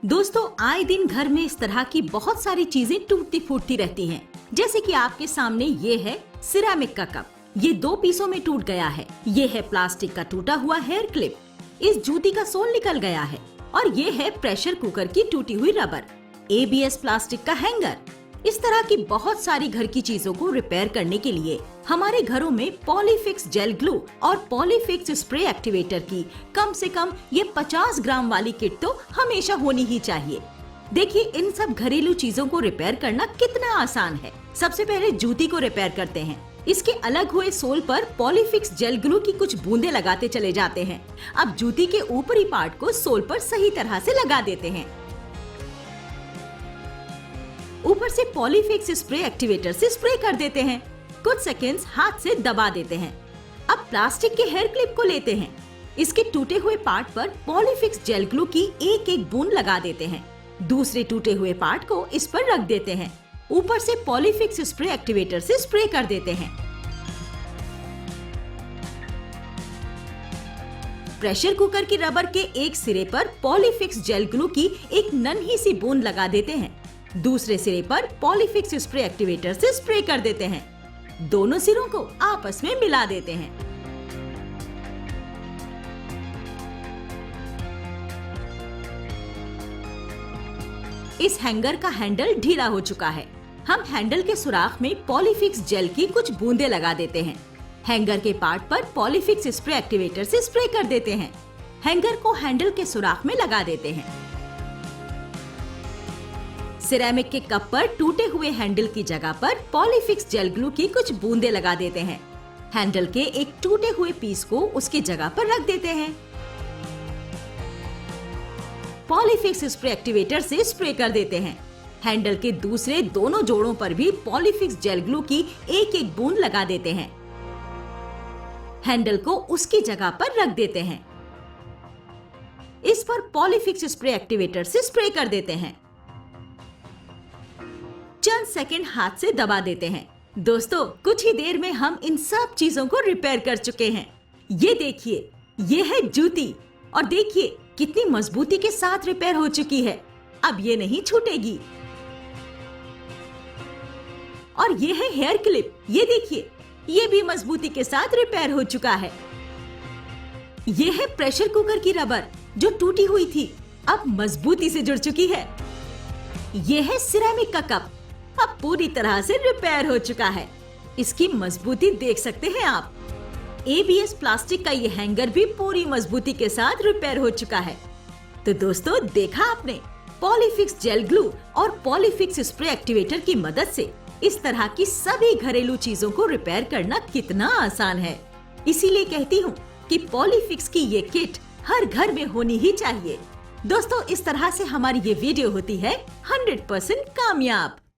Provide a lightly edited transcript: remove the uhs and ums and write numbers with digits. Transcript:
दोस्तों, आए दिन घर में इस तरह की बहुत सारी चीजें टूटती फूटती रहती हैं। जैसे कि आपके सामने ये है सिरेमिक का कप, ये 2 पीसों में टूट गया है। ये है प्लास्टिक का टूटा हुआ हेयर क्लिप, इस जूती का सोल निकल गया है। और ये है प्रेशर कुकर की टूटी हुई रबर, ABS प्लास्टिक का हैंगर। इस तरह की बहुत सारी घर की चीजों को रिपेयर करने के लिए हमारे घरों में पॉलीफिक्स जेल ग्लू और पॉलीफिक्स स्प्रे एक्टिवेटर की कम से कम ये 50 ग्राम वाली किट तो हमेशा होनी ही चाहिए। देखिए, इन सब घरेलू चीजों को रिपेयर करना कितना आसान है। सबसे पहले जूती को रिपेयर करते हैं। इसके अलग हुए सोल पर पॉलीफिक्स जेल ग्लू की कुछ बूंदे लगाते चले जाते हैं। अब जूती के ऊपरी पार्ट को सोल पर सही तरह से लगा देते हैं। ऊपर से पॉलीफिक्स स्प्रे एक्टिवेटर से स्प्रे कर देते हैं। कुछ सेकंड्स हाथ से दबा देते हैं। अब प्लास्टिक के हेयर क्लिप को लेते हैं। इसके टूटे हुए पार्ट पर पॉलीफिक्स जेल ग्लू की एक एक बूंद लगा देते हैं। दूसरे टूटे हुए पार्ट को इस पर रख देते हैं। ऊपर से पॉलीफिक्स स्प्रे एक्टिवेटर से स्प्रे कर देते हैं। प्रेशर कुकर की रबर के एक सिरे पर पॉलीफिक्स जेल ग्लू की एक नन्ही सी बूंद लगा देते हैं। दूसरे सिरे पर पॉलीफिक्स स्प्रे एक्टिवेटर से स्प्रे कर देते हैं। दोनों सिरों को आपस में मिला देते हैं। इस हैंगर का हैंडल ढीला हो चुका है। हम हैंडल के सुराख में पॉलीफिक्स जेल की कुछ बूंदे लगा देते हैं। हैंगर के पार्ट पर पॉलीफिक्स स्प्रे एक्टिवेटर से स्प्रे कर देते हैं। हैंगर को हैंडल के सुराख में लगा देते हैं। सिरेमिक के कप पर टूटे हुए हैंडल की जगह पर पॉलीफिक्स जेल ग्लू की कुछ बूंदे लगा देते हैं। हैंडल के एक टूटे हुए पीस को उसकी जगह पर रख देते हैं। पॉलीफिक्स स्प्रे एक्टिवेटर से स्प्रे कर देते हैं। हैंडल के दूसरे दोनों जोड़ों पर भी पॉलीफिक्स जेल ग्लू की एक एक बूंद लगा देते हैं। हैंडल को उसकी जगह पर रख देते हैं। इस पर पॉलीफिक्स स्प्रे एक्टिवेटर से स्प्रे कर देते हैं। चंद सेकंड हाथ से दबा देते हैं। दोस्तों, कुछ ही देर में हम इन सब चीजों को रिपेयर कर चुके हैं। ये देखिए, ये है जूती और देखिए कितनी मजबूती के साथ रिपेयर हो चुकी है। अब ये नहीं छूटेगी। और ये है हेयर क्लिप, ये देखिए, ये भी मजबूती के साथ रिपेयर हो चुका है। ये है प्रेशर कुकर की रबर जो टूटी हुई थी, अब मजबूती से जुड़ चुकी है। ये है सिरेमिक का कप, अब पूरी तरह से रिपेयर हो चुका है। इसकी मजबूती देख सकते हैं आप। ABS प्लास्टिक का ये हैंगर भी पूरी मजबूती के साथ रिपेयर हो चुका है। तो दोस्तों, देखा आपने, पॉलीफिक्स जेल ग्लू और पॉलीफिक्स स्प्रे एक्टिवेटर की मदद से इस तरह की सभी घरेलू चीजों को रिपेयर करना कितना आसान है। इसीलिए कहती हूँ कि पॉलीफिक्स की ये किट हर घर में होनी ही चाहिए। दोस्तों, इस तरह से हमारी ये वीडियो होती है 100% कामयाब।